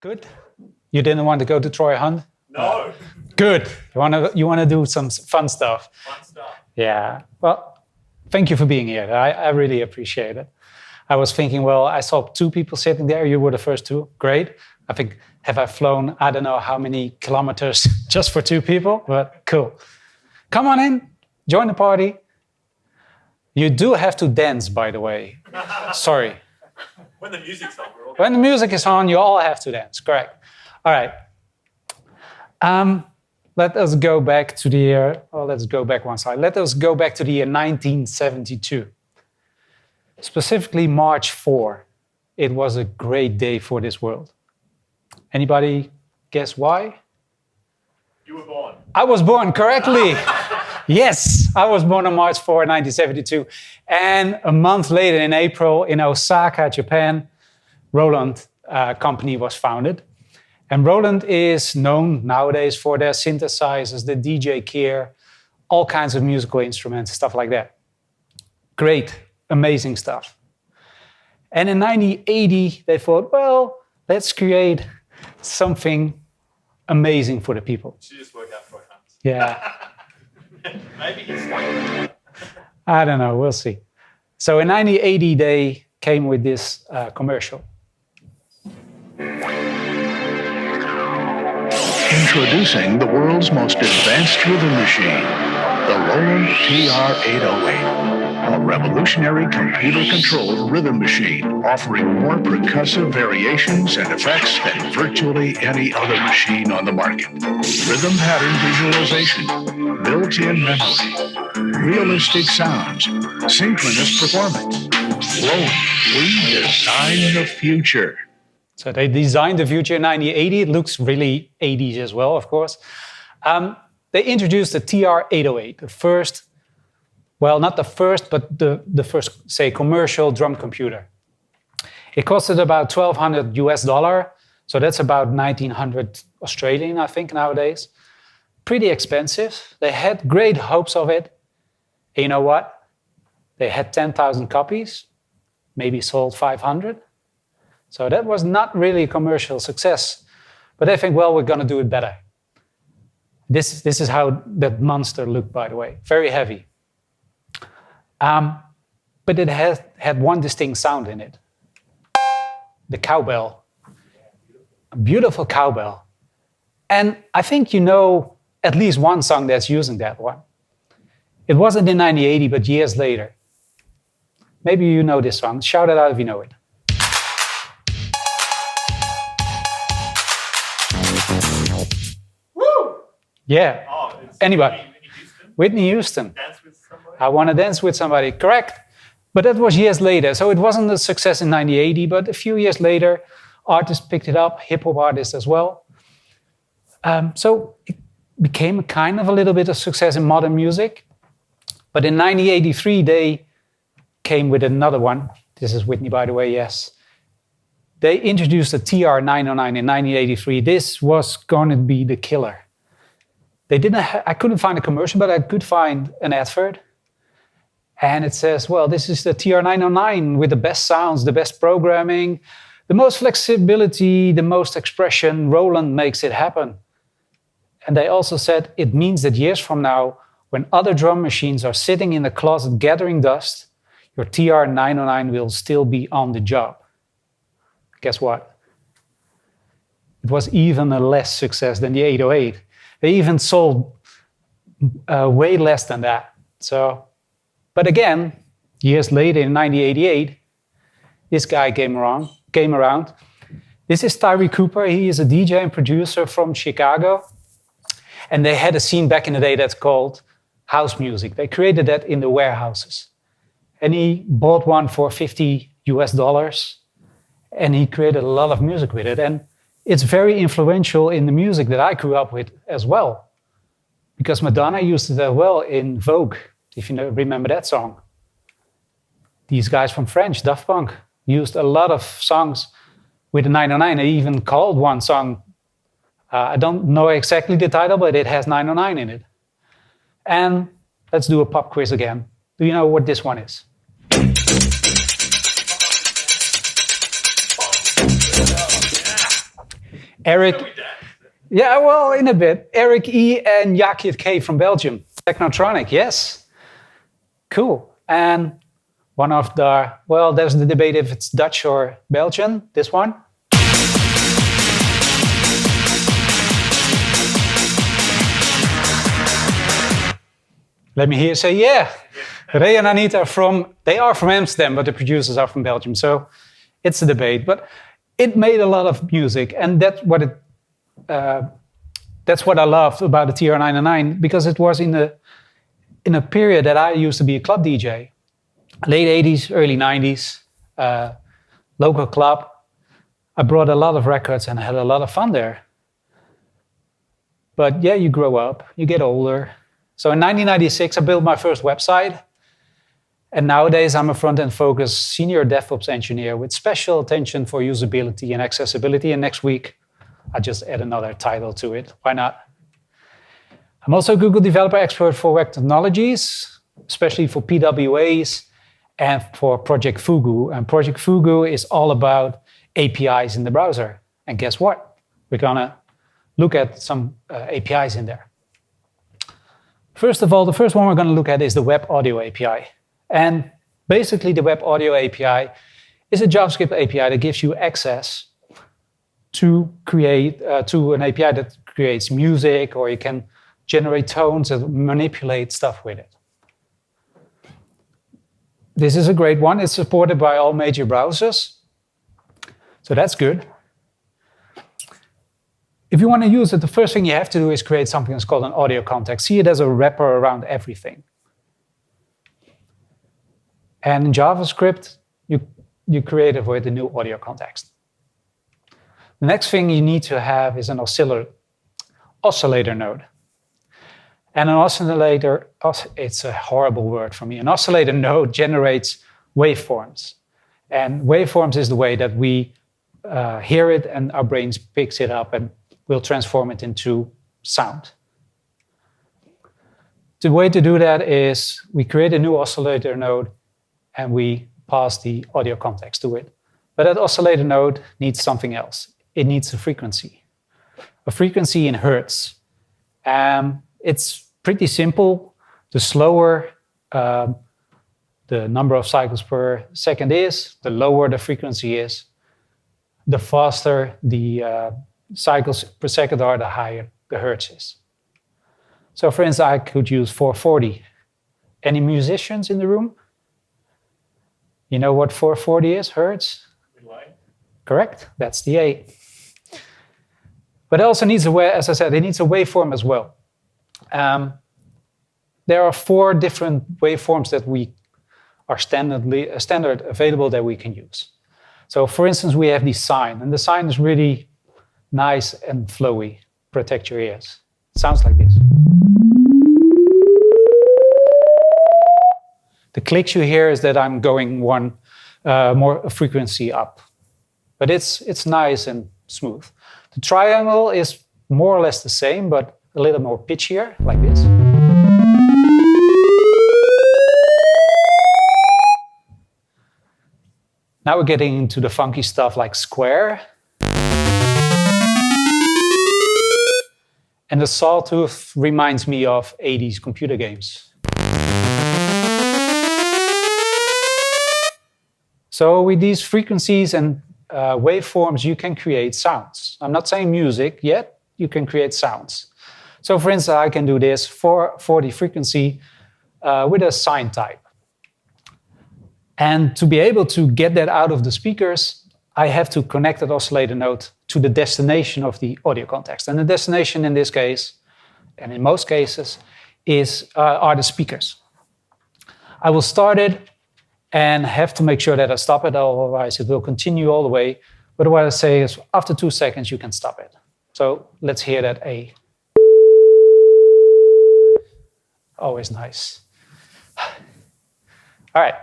Good? You didn't want to go to Troy Hunt? No. Good. You wanna do some fun stuff? Fun stuff. Yeah. Well, thank you for being here. I really appreciate it. I was thinking, well, I saw 2 people sitting there. You were the first 2. Great. I think, have I flown, I don't know how many kilometers just for 2 people, but cool. Come on in, join the party. You do have to dance, by the way. Sorry. When the music's on, we're all When the music is on, you all have to dance, correct. All right. Let us go back to the year, let's go back one slide. Let us go back to the year 1972. Specifically March 4. It was a great day for this world. Anybody guess why? You were born. I was born correctly. Yes, I was born on March 4, 1972. And a month later in April in Osaka, Japan, Roland company was founded. And Roland is known nowadays for their synthesizers, the DJ gear, all kinds of musical instruments, stuff like that. Great, amazing stuff. And in 1980, they thought, well, let's create something amazing for the people. She just worked out for hands. Yeah. Maybe he's I don't know, we'll see. So in 1980, they came with this commercial. Introducing the world's most advanced rhythm machine, the Roland TR-808, a revolutionary computer-controlled rhythm machine offering more percussive variations and effects than virtually any other machine on the market. Rhythm pattern visualization, built-in memory, realistic sounds, synchronous performance. Roland, we design the future. So they designed the future in 1980. It looks really 80s as well, of course. They introduced the TR-808, the first, well, not the first, but the first, say, commercial drum computer. It costed about $1,200 US, so that's about 1,900 Australian, I think, nowadays. Pretty expensive. They had great hopes of it. And you know what? They had 10,000 copies, maybe sold 500. So that was not really a commercial success. But they think, well, we're going to do it better. This is how that monster looked, by the way. Very heavy. But it had one distinct sound in it. The cowbell. A beautiful cowbell. And I think you know at least one song that's using that one. It wasn't in 1980, but years later. Maybe you know this song. Shout it out if you know it. Yeah. Oh, it's Anybody? Whitney Houston. Whitney Houston. Dance with somebody. I Want to Dance with Somebody. Correct. But that was years later. So it wasn't a success in 1980, but a few years later, artists picked it up, hip-hop artists as well. So it became kind of a little bit of success in modern music. But in 1983, they came with another one. This is Whitney, by the way, yes. They introduced the TR-909 in 1983. This was going to be the killer. I couldn't find a commercial, but I could find an advert. And it says, well, this is the TR-909 with the best sounds, the best programming, the most flexibility, the most expression. Roland makes it happen. And they also said it means that years from now, when other drum machines are sitting in the closet gathering dust, your TR-909 will still be on the job. Guess what? It was even a less success than the 808. They even sold way less than that. So, but again, years later in 1988, this guy came around. This is Tyree Cooper. He is a DJ and producer from Chicago. And they had a scene back in the day that's called house music. They created that in the warehouses. And he bought one for $50 US. And he created a lot of music with it. And it's very influential in the music that I grew up with as well. Because Madonna used it as well in Vogue, if you remember that song. These guys from French, Daft Punk, used a lot of songs with the 909. They even called one song, I don't know exactly the title, but it has 909 in it. And let's do a pop quiz again. Do you know what this one is? Eric, Shall we dance? yeah, well, in a bit. Eric E. and Jakit K. from Belgium. Technotronic, yes. Cool. And one of the, well, there's the debate if it's Dutch or Belgian, this one. Let me hear you say, yeah. Ray and Anita they are from Amsterdam, but the producers are from Belgium. So it's a debate. But it made a lot of music. And that's what I loved about the TR-909, because it was in a period that I used to be a club DJ. Late 80s, early 90s, local club. I brought a lot of records and I had a lot of fun there. But yeah, you grow up, you get older. So in 1996, I built my first website. And nowadays, I'm a front-end focused senior DevOps engineer with special attention for usability and accessibility. And next week, I just add another title to it. Why not? I'm also a Google Developer Expert for Web Technologies, especially for PWAs and for Project Fugu. And Project Fugu is all about APIs in the browser. And guess what? We're going to look at some APIs in there. First of all, the first one we're going to look at is the Web Audio API. And basically, the Web Audio API is a JavaScript API that gives you access to create to an API that creates music, or you can generate tones and manipulate stuff with it. This is a great one. It's supported by all major browsers. So that's good. If you want to use it, the first thing you have to do is create something that's called an audio context. See it as a wrapper around everything. And in JavaScript, you create it with a new audio context. The next thing you need to have is an oscillator node. And an oscillator, it's a horrible word for me. An oscillator node generates waveforms. And waveforms is the way that we hear it and our brains picks it up and will transform it into sound. The way to do that is we create a new oscillator node and we pass the audio context to it. But that oscillator node needs something else. It needs a frequency in hertz. It's pretty simple. The slower the number of cycles per second is, the lower the frequency is, the faster the cycles per second are, the higher the hertz is. So for instance, I could use 440. Any musicians in the room? You know what 440 is, hertz? Correct, that's the A. But it also needs as I said, it needs a waveform as well. There are 4 different waveforms that are standard available that we can use. So for instance, we have the sine, and the sine is really nice and flowy. Protect your ears. It sounds like this. The clicks you hear is that I'm going one more frequency up. But it's nice and smooth. The triangle is more or less the same, but a little more pitchier, like this. Now we're getting into the funky stuff like square. And the sawtooth reminds me of 80s computer games. So with these frequencies and waveforms, you can create sounds. I'm not saying music yet, you can create sounds. So for instance, I can do this for the frequency with a sine type. And to be able to get that out of the speakers, I have to connect that oscillator node to the destination of the audio context. And the destination in this case, and in most cases, are the speakers. I will start it and have to make sure that I stop it, otherwise it will continue all the way. But what I say is after 2 seconds, you can stop it. So let's hear that A. Always nice. All right.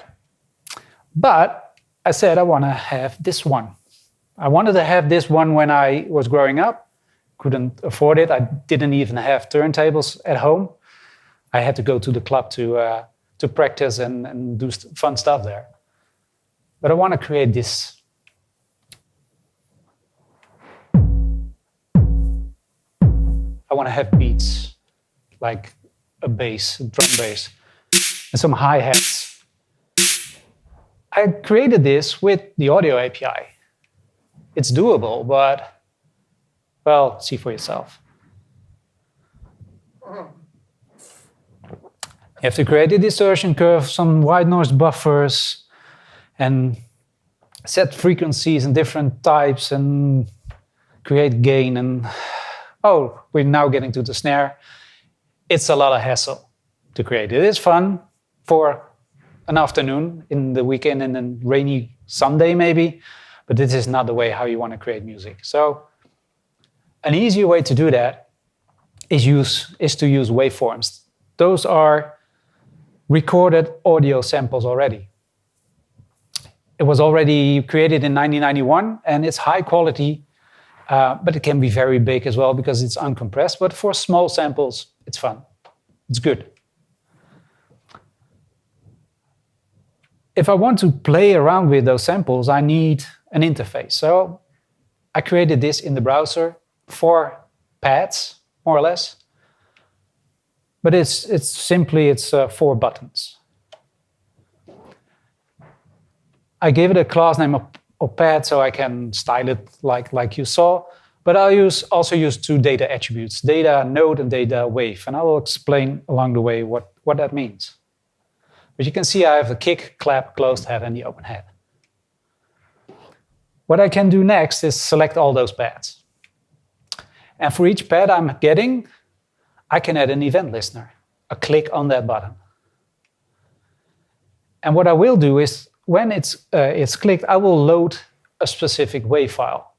But I said I want to have this one. I wanted to have this one when I was growing up. Couldn't afford it. I didn't even have turntables at home. I had to go to the club to practice and do fun stuff there. But I want to create this. I want to have beats, like a bass, a drum bass, and some hi-hats. I created this with the audio API. It's doable, but, well, see for yourself. You have to create a distortion curve, some white noise buffers, and set frequencies and different types, and create gain. And oh, we're now getting to the snare. It's a lot of hassle to create. It is fun for an afternoon in the weekend and a rainy Sunday maybe, but this is not the way how you want to create music. So an easier way to do that is to use waveforms. Those are recorded audio samples already. It was already created in 1991, and it's high quality, but it can be very big as well because it's uncompressed. But for small samples, it's fun. It's good. If I want to play around with those samples, I need an interface. So I created this in the browser, 4 pads, more or less. But it's simply 4 buttons. I gave it a class name of pad so I can style it like you saw. But I'll also use 2 data attributes, data node and data wave. And I will explain along the way what that means. But you can see I have the kick, clap, closed head, and the open head. What I can do next is select all those pads. And for each pad I'm getting, I can add an event listener, a click on that button. And what I will do is, when it's clicked, I will load a specific WAV file.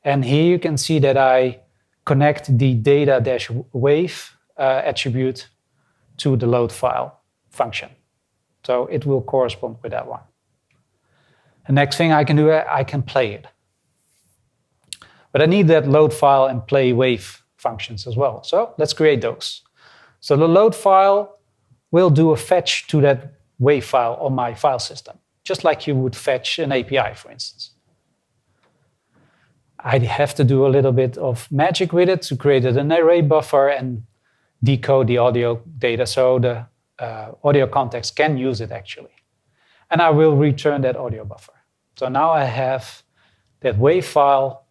And here you can see that I connect the data-wave attribute to the load file function. So it will correspond with that one. The next thing I can do, I can play it. But I need that load file and play wave functions as well. So let's create those. So the load file will do a fetch to that WAV file on my file system, just like you would fetch an API, for instance. I have to do a little bit of magic with it to create an array buffer and decode the audio data so the audio context can use it actually. And I will return that audio buffer. So now I have that WAV file,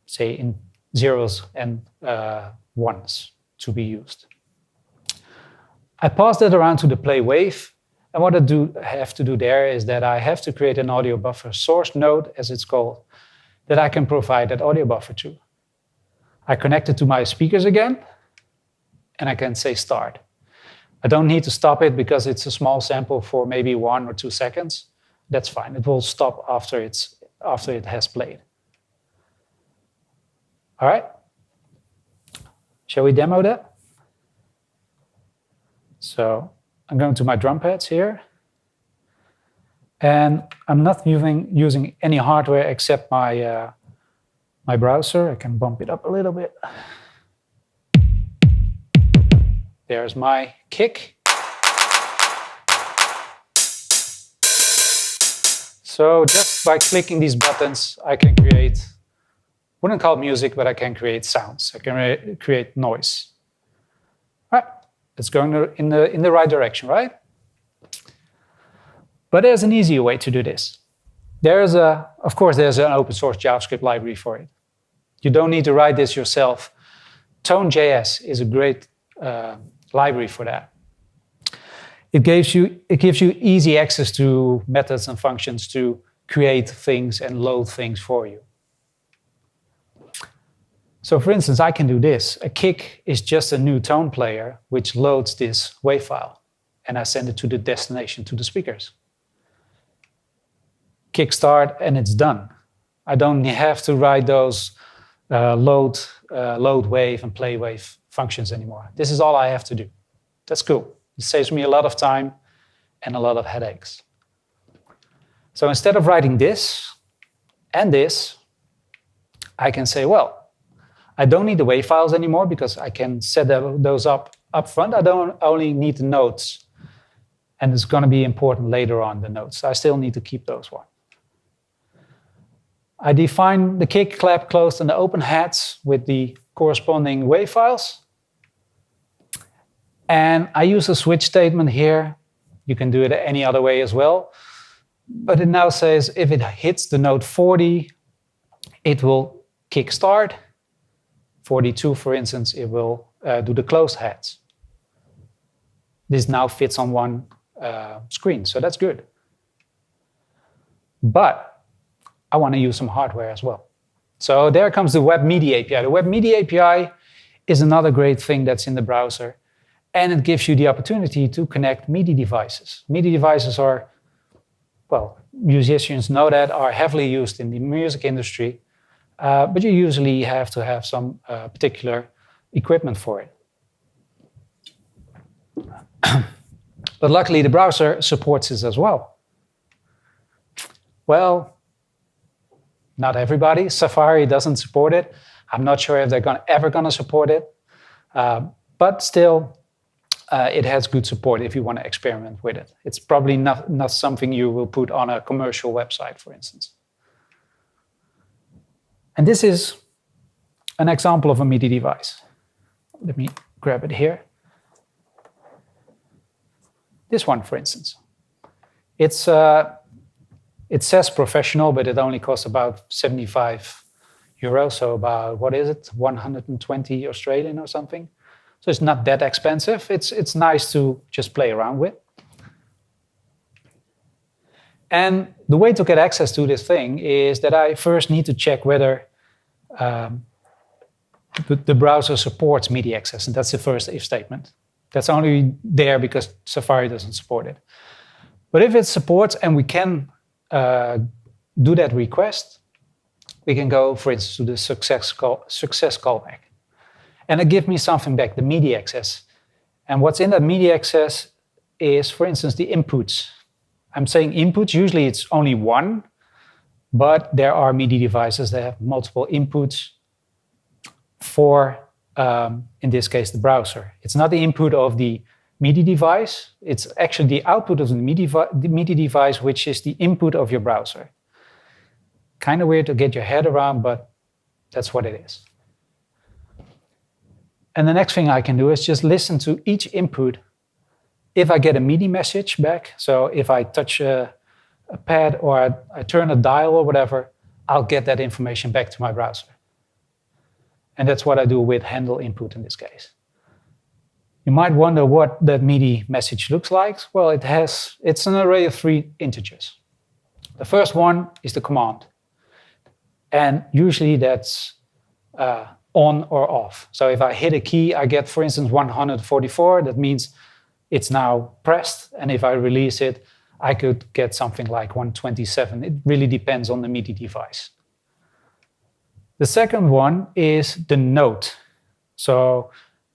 say in zeros and ones to be used. I pass that around to the play wave. And what I have to do there is that I have to create an audio buffer source node, as it's called, that I can provide that audio buffer to. I connect it to my speakers again, and I can say start. I don't need to stop it because it's a small sample for maybe 1 or 2 seconds. That's fine. It will stop after it has played. All right. Shall we demo that? So I'm going to my drum pads here. And I'm not using any hardware except my browser. I can bump it up a little bit. There's my kick. So just by clicking these buttons, I can create, wouldn't call it music, but I can create sounds. I can create noise. All right, it's going in the right direction, right? But there's an easier way to do this. Of course, there's an open source JavaScript library for it. You don't need to write this yourself. Tone.js is a great library for that. It gives you easy access to methods and functions to create things and load things for you. So for instance, I can do this. A kick is just a new tone player which loads this WAV file, and I send it to the destination, to the speakers. Kick start, and it's done. I don't have to write those load wave and play wave functions anymore. This is all I have to do. That's cool. It saves me a lot of time and a lot of headaches. So instead of writing this and this, I can say, well, I don't need the WAV files anymore because I can set those up front. I don't only need the notes. And it's going to be important later on, the notes. I still need to keep those ones. I define the kick, clap, closed, and the open heads with the corresponding WAV files. And I use a switch statement here. You can do it any other way as well. But it now says if it hits the note 40, it will kick start. 42, for instance, it will do the closed heads. This now fits on one screen, so that's good. But I want to use some hardware as well. So there comes the Web MIDI API. The Web MIDI API is another great thing that's in the browser, and it gives you the opportunity to connect MIDI devices. MIDI devices are, well, musicians know that, are heavily used in the music industry, but you usually have to have some particular equipment for it. But luckily, the browser supports this as well. Well, not everybody. Safari doesn't support it. I'm not sure if they're ever going to support it. But still, it has good support if you want to experiment with it. It's probably not something you will put on a commercial website, for instance. And this is an example of a MIDI device. Let me grab it here. This one, for instance. It says professional, but it only costs about 75 euros, so about, what is it, 120 Australian or something. So it's not that expensive. It's nice to just play around with. And the way to get access to this thing is that I first need to check whether the browser supports MIDI access, and that's the first if statement. That's only there because Safari doesn't support it. But if it supports and we can do that request, we can go, for instance, to the success callback. And it gives me something back, the MIDI access. And what's in that MIDI access is, for instance, the inputs. I'm saying inputs, usually it's only one, but there are MIDI devices that have multiple inputs for, in this case, the browser. It's not the input of the MIDI device, it's actually the output of the MIDI device, which is the input of your browser. Kind of weird to get your head around, but that's what it is. And the next thing I can do is just listen to each input. If I get a MIDI message back, so if I touch a pad or I turn a dial or whatever, I'll get that information back to my browser. And that's what I do with handle input in this case. You might wonder what that MIDI message looks like. Well, it's an array of 3 integers. The first one is the command. And usually that's on or off. So if I hit a key, I get, for instance, 144. That means it's now pressed. And if I release it, I could get something like 127. It really depends on the MIDI device. The second one is the note. So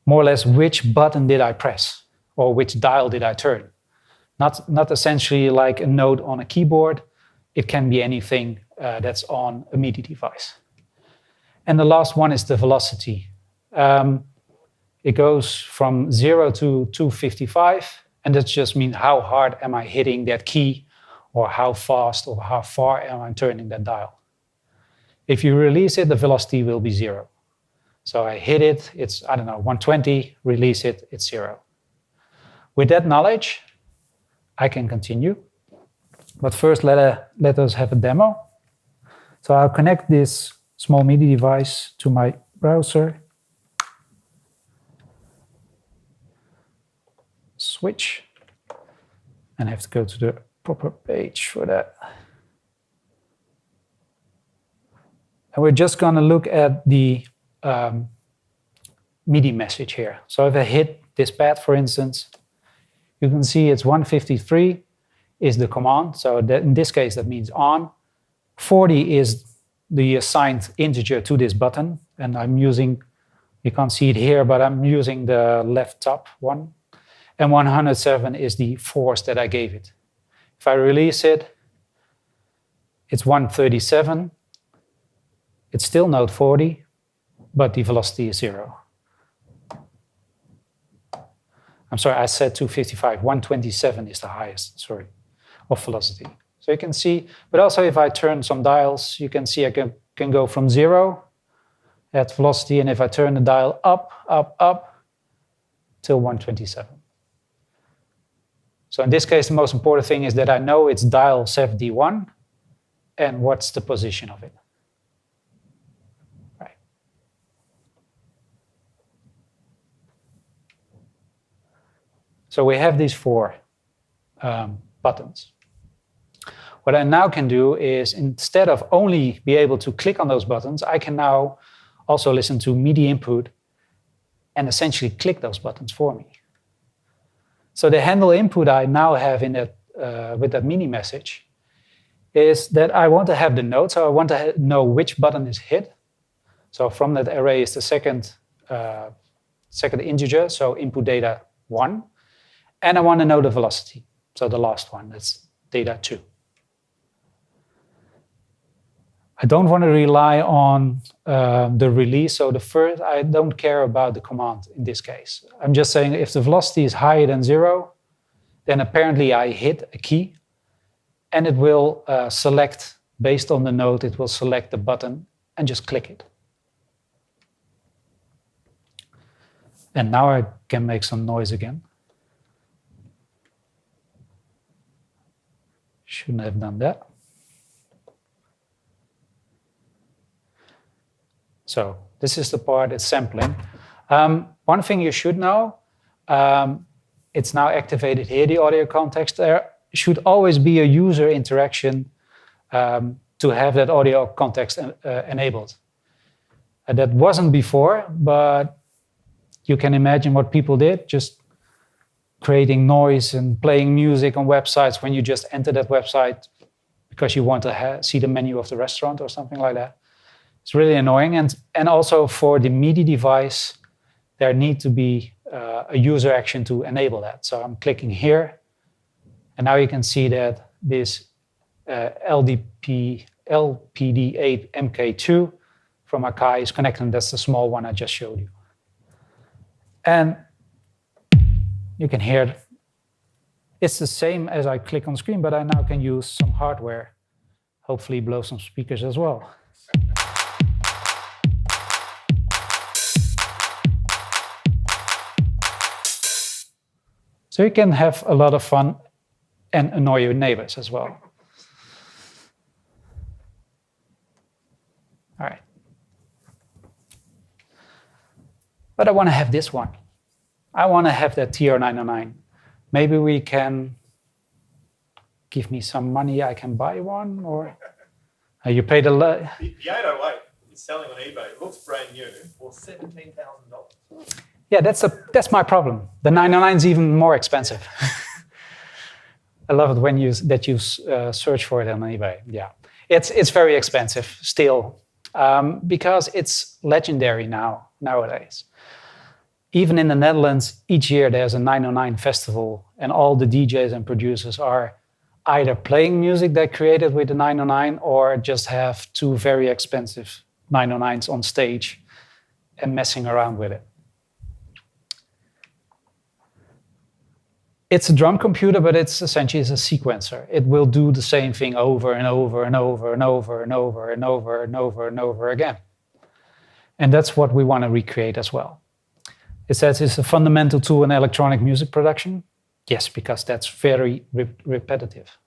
more or less, which button did I press? Or which dial did I turn? Not essentially like a note on a keyboard. It can be anything that's on a MIDI device. And the last one is the velocity. It goes from 0 to 255, and that just means how hard am I hitting that key, or how fast or how far am I turning that dial. If you release it, the velocity will be 0. So I hit it, it's, 120, release it, it's 0. With that knowledge, I can continue. But first, let us have a demo. So I'll connect this small MIDI device to my browser. Switch. And I have to go to the proper page for that. And we're just going to look at the MIDI message here. So if I hit this pad, for instance, you can see it's 153 is the command. So that in this case, that means on. 40 is the assigned integer to this button. And I'm using, you can't see it here, but I'm using the left top one. And 107 is the force that I gave it. If I release it, it's 137. It's still note 40, but the velocity is 0. I'm sorry, I said 255. 127 is the highest, sorry, of velocity. So you can see, but also if I turn some dials, you can see I can go from 0 at velocity, and if I turn the dial up, till 127. So in this case, the most important thing is that I know it's dial 71 and what's the position of it. Right. So we have these four buttons. What I now can do is, instead of only be able to click on those buttons, I can now also listen to MIDI input and essentially click those buttons for me. So the handle input I now have in that, with that MIDI message is that I want to have the note, so I want to know which button is hit. So from that array is the second integer, so input data 1. And I want to know the velocity, so the last one, that's data 2. I don't want to rely on the release. So the first, I don't care about the command in this case. I'm just saying if the velocity is higher than 0, then apparently I hit a key and it will select, based on the note, it will select the button and just click it. And now I can make some noise again. Shouldn't have done that. So this is the part it's sampling. One thing you should know, it's now activated here, the audio context. There should always be a user interaction to have that audio context enabled. That wasn't before, but you can imagine what people did, just creating noise and playing music on websites when you just enter that website because you want to see the menu of the restaurant or something like that. It's really annoying. And also for the MIDI device, there needs to be a user action to enable that. So I'm clicking here, and now you can see that this LPD8 MK2 from Akai is connected. That's the small one I just showed you. And you can hear it's the same as I click on screen, but I now can use some hardware, hopefully blow some speakers as well. So you can have a lot of fun and annoy your neighbors as well. All right. But I want to have this one. I want to have that TR909. Maybe we can give me some money, I can buy one, or you paid a lot. The 808 is selling on eBay. It looks brand new for $17,000. Yeah, that's my problem. The 909 is even more expensive. I love it when you search for it on eBay. Yeah, it's very expensive still because it's legendary nowadays. Even in the Netherlands, each year there's a 909 festival, and all the DJs and producers are either playing music they created with the 909 or just have two very expensive 909s on stage and messing around with it. It's a drum computer, but it's essentially a sequencer. It will do the same thing over and over and over and over and over and over and over and over again. And that's what we want to recreate as well. It says it's a fundamental tool in electronic music production. Yes, because that's very repetitive.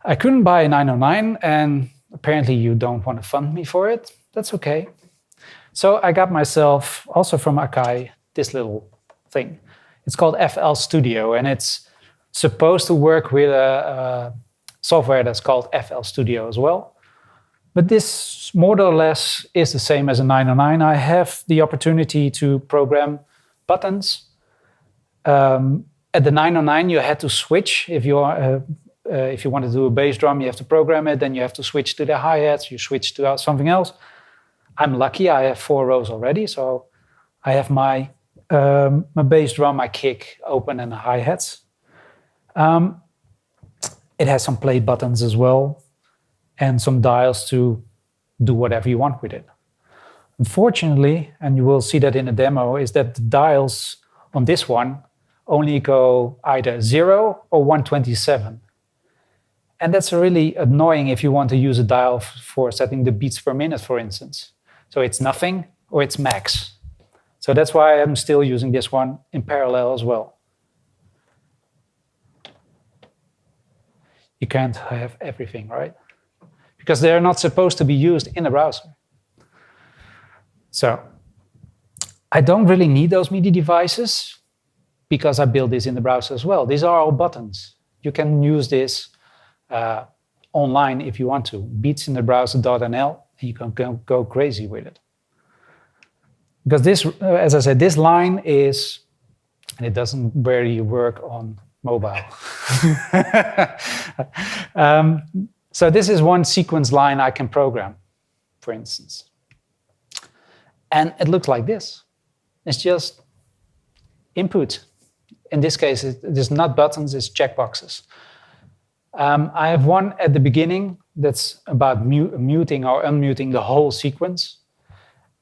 I couldn't buy a 909, and apparently you don't want to fund me for it. That's okay. So I got myself, also from Akai, this little thing. It's called FL Studio, and it's supposed to work with a software that's called FL Studio as well. But this more or less is the same as a 909. I have the opportunity to program buttons. At the 909, you had to switch. If you want to do a bass drum, you have to program it. Then you have to switch to the hi-hats. You switch to something else. I'm lucky. I have 4 rows already. So I have my bass drum, my kick open, and the hi-hats. It has some play buttons as well, and some dials to do whatever you want with it. Unfortunately, and you will see that in the demo, is that the dials on this one only go either 0 or 127. And that's really annoying if you want to use a dial for setting the beats per minute, for instance. So it's nothing or it's max. So that's why I'm still using this one in parallel as well. You can't have everything, right? Because they're not supposed to be used in the browser. So I don't really need those MIDI devices because I built this in the browser as well. These are all buttons. You can use this online if you want to. Beats in the browser.nl, and you can go crazy with it. Because this, as I said, this line is, and it doesn't really work on mobile. So this is one sequence line I can program, for instance. And it looks like this. It's just input. In this case, it's not buttons, it's checkboxes. I have one at the beginning that's about muting or unmuting the whole sequence.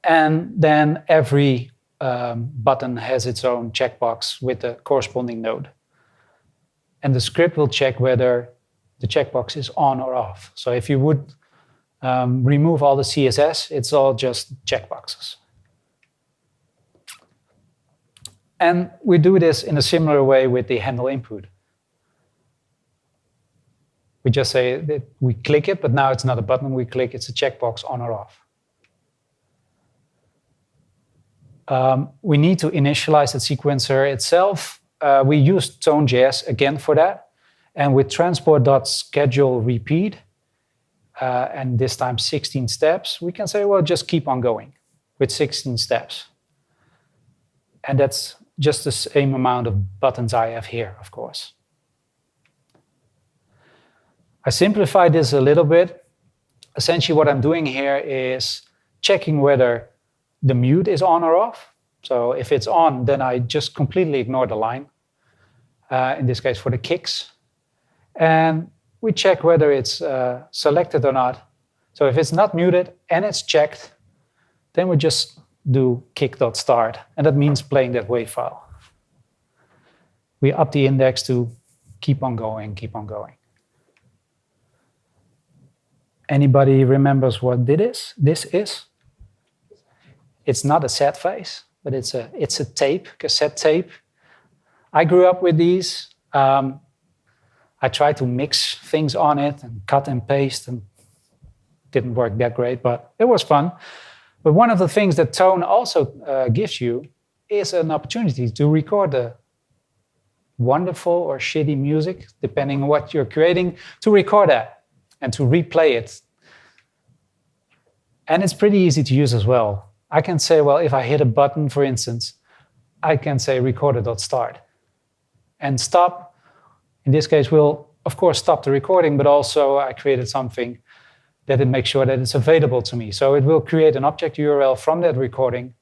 And then every button has its own checkbox with the corresponding node. And the script will check whether the checkbox is on or off. So if you would remove all the CSS, it's all just checkboxes. And we do this in a similar way with the handle input. We just say that we click it, but now it's not a button we click, it's a checkbox on or off. We need to initialize the sequencer itself. We use Tone.js again for that. And with transport.scheduleRepeat, and this time 16 steps, we can say, well, just keep on going with 16 steps. And that's just the same amount of buttons I have here, of course. I simplified this a little bit. Essentially, what I'm doing here is checking whether the mute is on or off. So if it's on, then I just completely ignore the line, in this case for the kicks. And we check whether it's selected or not. So if it's not muted and it's checked, then we just do kick.start, and that means playing that WAV file. We up the index to keep on going, keep on going. Anybody remembers what this is? It's not a set phase, but it's a tape, cassette tape. I grew up with these. I tried to mix things on it and cut and paste, and didn't work that great, but it was fun. But one of the things that Tone also gives you is an opportunity to record the wonderful or shitty music, depending on what you're creating, to record that and to replay it. And it's pretty easy to use as well. I can say, well, if I hit a button, for instance, I can say recorder.start. And stop, in this case, will, of course, stop the recording, but also I created something that it makes sure that it's available to me. So it will create an object URL from that recording.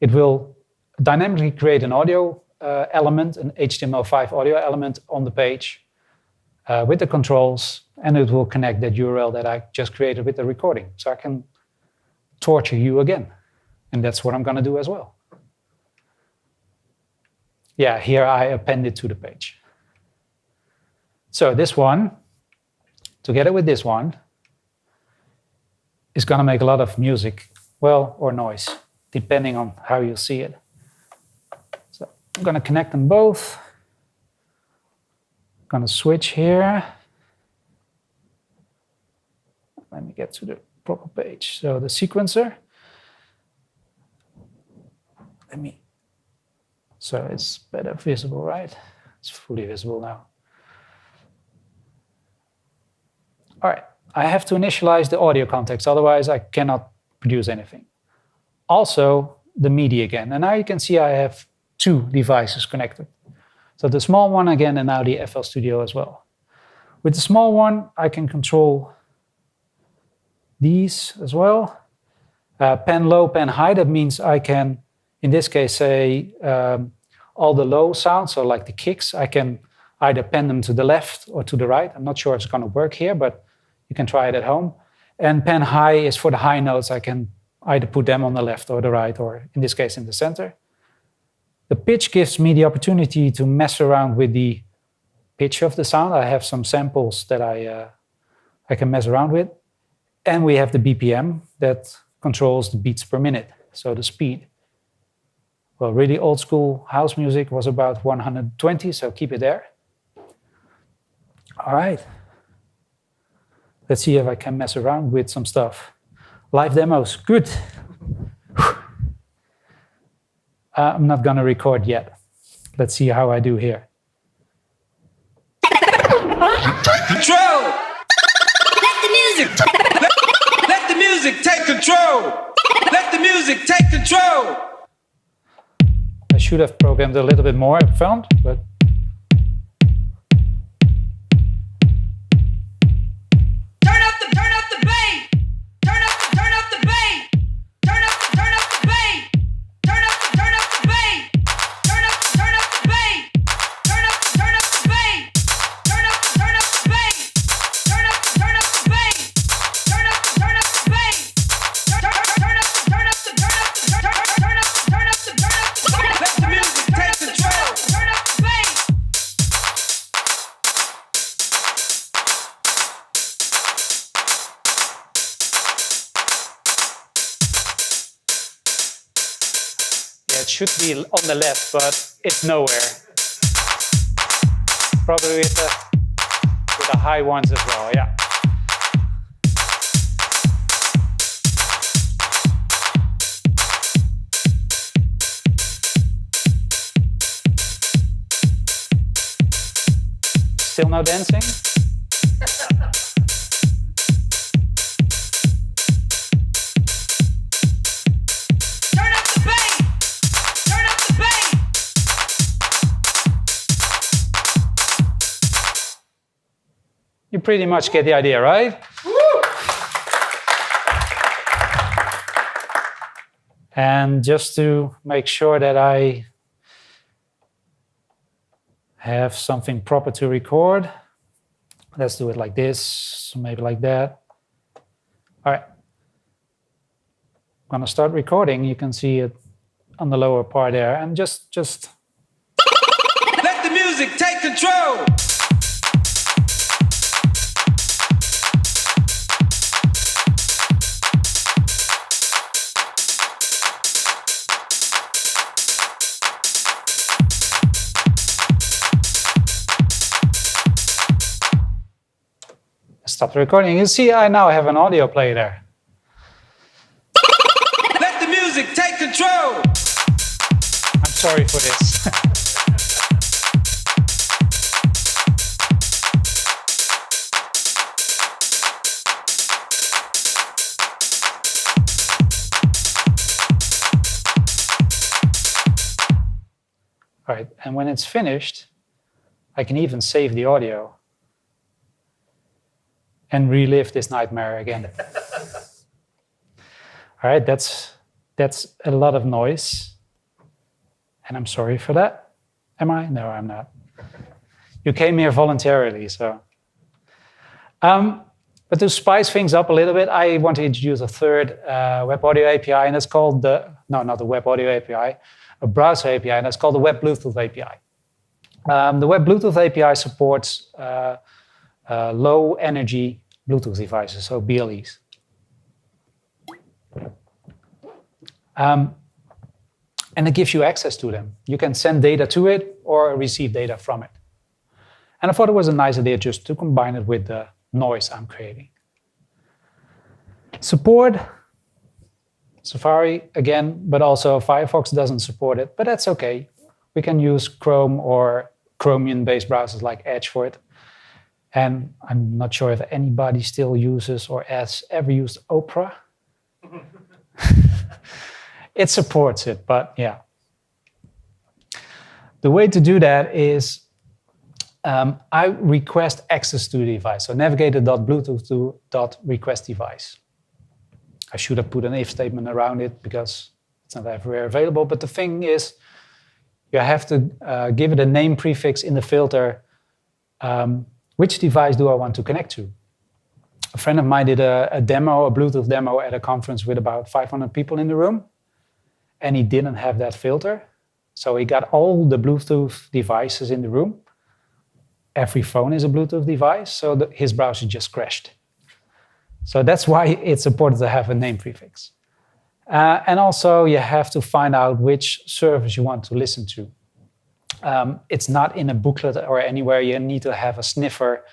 It will dynamically create an audio element, an HTML5 audio element on the page with the controls, and it will connect that URL that I just created with the recording. So I can torture you again. And that's what I'm going to do as well. Yeah, here I append it to the page. So this one, together with this one, is going to make a lot of music, well, or noise, depending on how you see it. So I'm going to connect them both. I'm going to switch here. Let me get to the proper page. So the sequencer. So it's better visible, right? It's fully visible now. All right. I have to initialize the audio context, otherwise I cannot produce anything. Also, the MIDI again. And now you can see I have two devices connected. So the small one again, and now the FL Studio as well. With the small one, I can control these as well. Pen low, pen high, that means I can, in this case, say all the low sounds, so like the kicks, I can either pen them to the left or to the right. I'm not sure if it's going to work here, but you can try it at home. And pen high is for the high notes. I can either put them on the left or the right, or in this case, in the center. The pitch gives me the opportunity to mess around with the pitch of the sound. I have some samples that I can mess around with. And we have the BPM that controls the beats per minute, so the speed. well, really old school house music was about 120, so keep it there. All right. Let's see if I can mess around with some stuff. Live demos, good. I'm not gonna record yet. Let's see how I do here. Control! Let the music! Let the music take control! Let the music take control! I should have programmed a little bit more up front, but it should be on the left, but it's nowhere. Probably with the high ones as well, yeah. Still no dancing? You pretty much get the idea, right? Woo! And just to make sure that I have something proper to record, let's do it like this, maybe like that. All right. I'm gonna start recording. You can see it on the lower part there, and just let the music take control. Stop the recording. You see, I now have an audio play there. Let the music take control. I'm sorry for this. All right, and when it's finished, I can even save the audio and relive this nightmare again. All right, that's a lot of noise, and I'm sorry for that. Am I? No, I'm not. You came here voluntarily, so. But to spice things up a little bit, I want to introduce a third web audio API, and it's called not the web audio API, a browser API, and that's called the Web Bluetooth API. The Web Bluetooth API supports low energy Bluetooth devices, so BLEs. And it gives you access to them. You can send data to it or receive data from it. And I thought it was a nice idea just to combine it with the noise I'm creating. Support Safari again, but also Firefox doesn't support it, but that's okay. We can use Chrome or Chromium-based browsers like Edge for it. And I'm not sure if anybody still uses or has ever used Opera. It supports it, but yeah. The way to do that is I request access to the device. So navigator.bluetooth to .request device. I should have put an if statement around it because it's not everywhere available. But the thing is, you have to give it a name prefix in the filter. Which device do I want to connect to? A friend of mine did a demo, a Bluetooth demo at a conference with about 500 people in the room. And he didn't have that filter. So he got all the Bluetooth devices in the room. Every phone is a Bluetooth device, so his browser just crashed. So that's why it's important to have a name prefix. And also you have to find out which service you want to listen to. It's not in a booklet or anywhere. You need to have a sniffer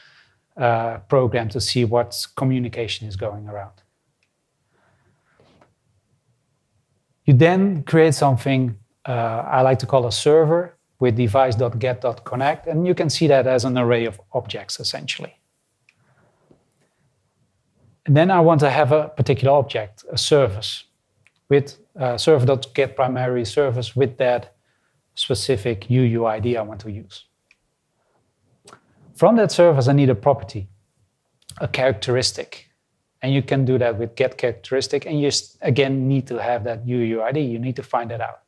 program to see what communication is going around. You then create something I like to call a server with device.get.connect, and you can see that as an array of objects, essentially. And then I want to have a particular object, a service, with server.getPrimary service with that specific UUID I want to use. From that service, I need a property, a characteristic. And you can do that with getCharacteristic, and you again need to have that UUID. You need to find that out.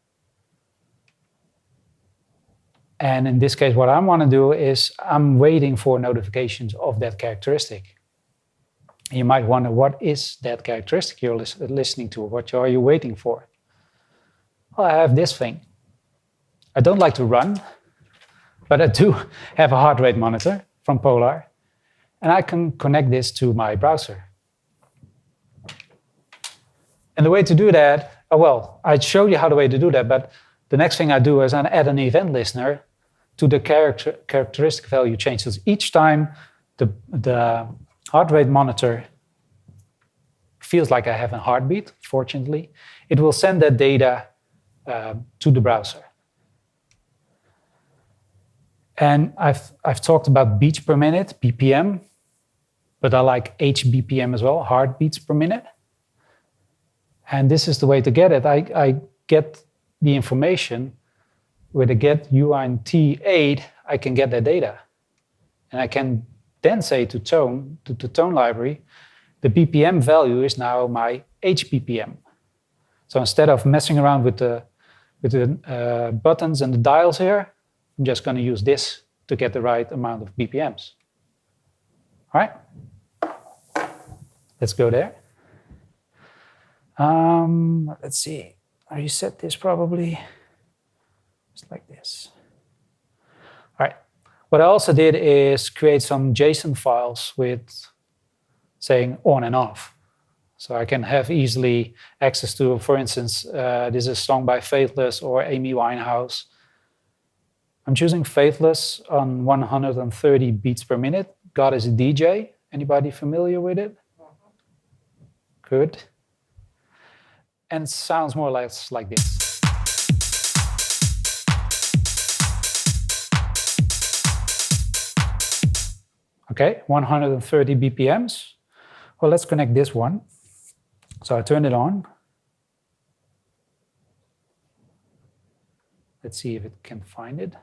And in this case, what I want to do is I'm waiting for notifications of that characteristic. You might wonder, what is that characteristic you're listening to? What are you waiting for? Well, I have this thing. I don't like to run, but I do have a heart rate monitor from Polar, and I can connect this to my browser. And the way to do that, well, I showed you how the way to do that, but the next thing I do is I add an event listener to the characteristic value changes. Each time the heart rate monitor feels like I have a heartbeat, fortunately, it will send that data to the browser. And I've talked about beats per minute, BPM, but I like HBPM as well, heartbeats per minute. And this is the way to get it. I get the information with a get UINT8, I can get that data. And I can then say to Tone, to the Tone library, the BPM value is now my HBPM. So instead of messing around with the buttons and the dials here, I'm just going to use this to get the right amount of BPMs. All right? Let's go there. Let's see. I reset this probably. Just like this. All right. What I also did is create some JSON files with saying on and off. So I can have easily access to, for instance, this is a song by Faithless or Amy Winehouse. I'm choosing Faithless on 130 beats per minute. God is a DJ. Anybody familiar with it? Good. And it sounds more or less like this. Okay, 130 BPMs. Well, let's connect this one. So I turn it on. Let's see if it can find it.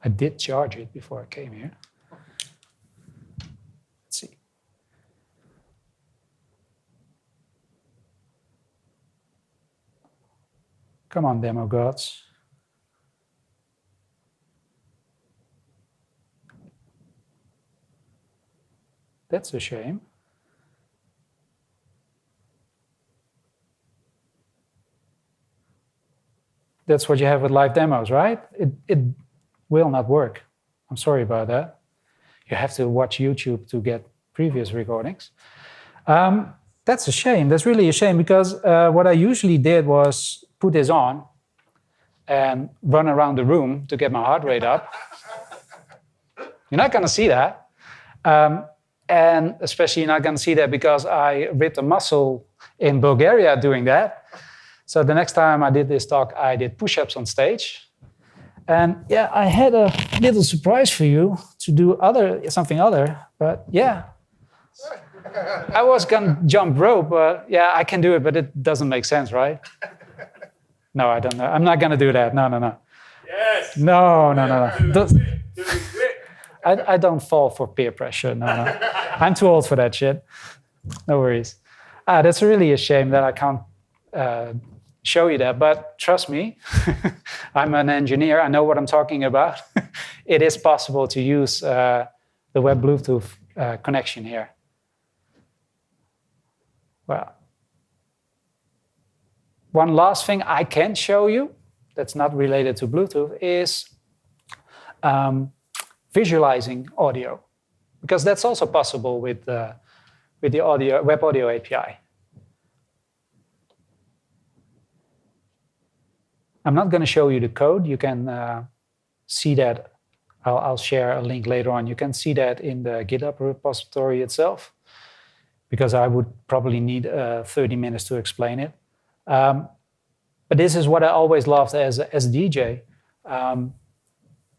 I did charge it before I came here. Let's see. Come on, demo gods. That's a shame. That's what you have with live demos, right? It will not work. I'm sorry about that. You have to watch YouTube to get previous recordings. That's a shame. That's really a shame because what I usually did was put this on and run around the room to get my heart rate up. You're not going to see that. And especially you're not going to see that because I ripped a muscle in Bulgaria doing that. So the next time I did this talk, I did push-ups on stage. And yeah, I had a little surprise for you to do something other, but yeah. I was going to jump rope, but yeah, I can do it, but it doesn't make sense, right? No, I don't know. I'm not going to do that. No. Yes. No. I don't fall for peer pressure. No. I'm too old for that shit. No worries. That's really a shame that I can't show you that, but trust me, I'm an engineer. I know what I'm talking about. It is possible to use the web Bluetooth connection here. Well, one last thing I can show you that's not related to Bluetooth is visualizing audio because that's also possible with the audio, web audio API. I'm not going to show you the code. You can see that. I'll share a link later on. You can see that in the GitHub repository itself, because I would probably need 30 minutes to explain it. But this is what I always loved as a DJ.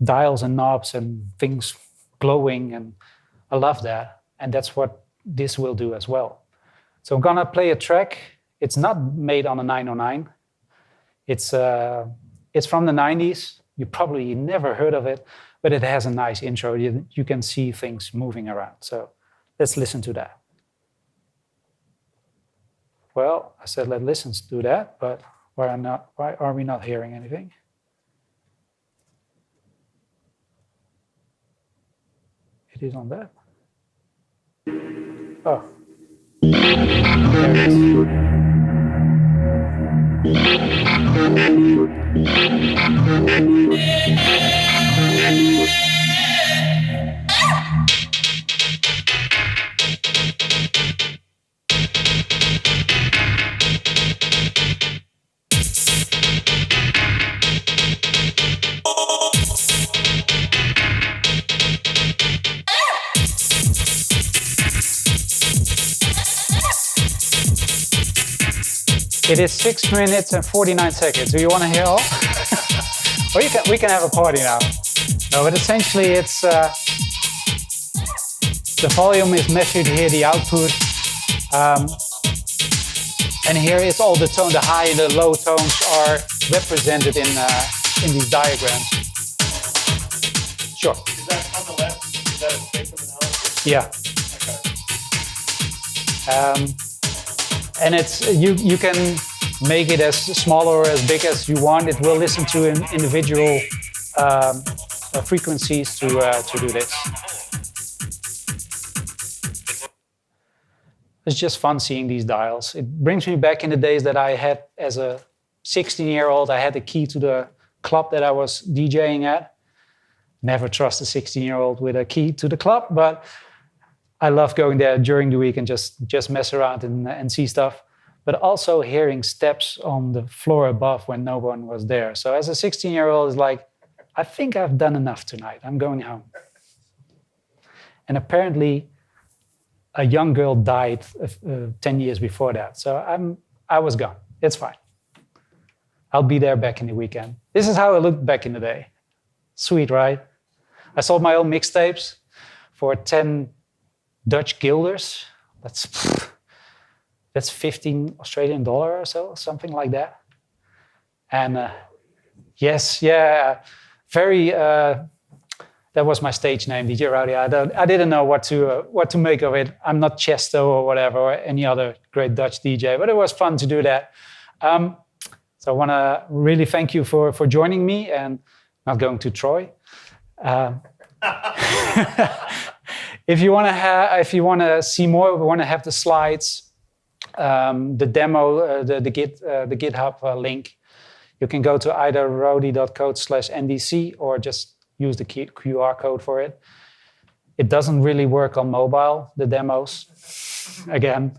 Dials and knobs and things glowing, and I love that. And that's what this will do as well. So I'm going to play a track. It's not made on a 909. It's from the 90s. You probably never heard of it, but it has a nice intro. You can see things moving around. So let's listen to that. Well, I said let's listen to that, but why are we not hearing anything? It is on that. Oh. There it is. It is 6 minutes and 49 seconds. Do you want to hear all? Or we can have a party now. No, but essentially it's the volume is measured here, the output, and here is all the tone. The high and the low tones are represented in these diagrams. Sure. Is that on the left? Is that a spectrum analysis? Yeah. Okay. And it's you can make it as small or as big as you want. It will listen to individual frequencies to do this. It's just fun seeing these dials. It brings me back in the days that I had as a 16-year-old. I had the key to the club that I was DJing at. Never trust a 16-year-old with a key to the club, but I love going there during the week and just mess around and see stuff. But also hearing steps on the floor above when no one was there. So as a 16-year-old, it's like, I think I've done enough tonight. I'm going home. And apparently, a young girl died 10 years before that. So I was gone. It's fine. I'll be there back in the weekend. This is how it looked back in the day. Sweet, right? I sold my own mixtapes for 10 Dutch guilders. That's 15 Australian dollar or so, something like that. And yes, yeah, very. That was my stage name, DJ Rowdy. I didn't know what to make of it. I'm not Chesto or whatever, or any other great Dutch DJ, but it was fun to do that. So I want to really thank you for joining me, and not going to Troy. If you want to see more, we want to have the slides, the demo, the GitHub link. You can go to either rowdy.code/NDC or just use the QR code for it. It doesn't really work on mobile, the demos, again.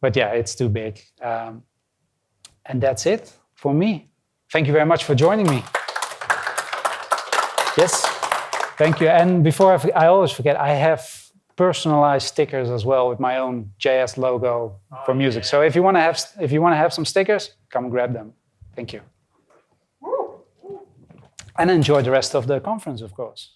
But yeah, it's too big. And that's it for me. Thank you very much for joining me. Yes, thank you. And before I always forget, I have personalized stickers as well with my own JS logo for music. Yeah. So if you want to have some stickers, come grab them. Thank you. And enjoy the rest of the conference, of course.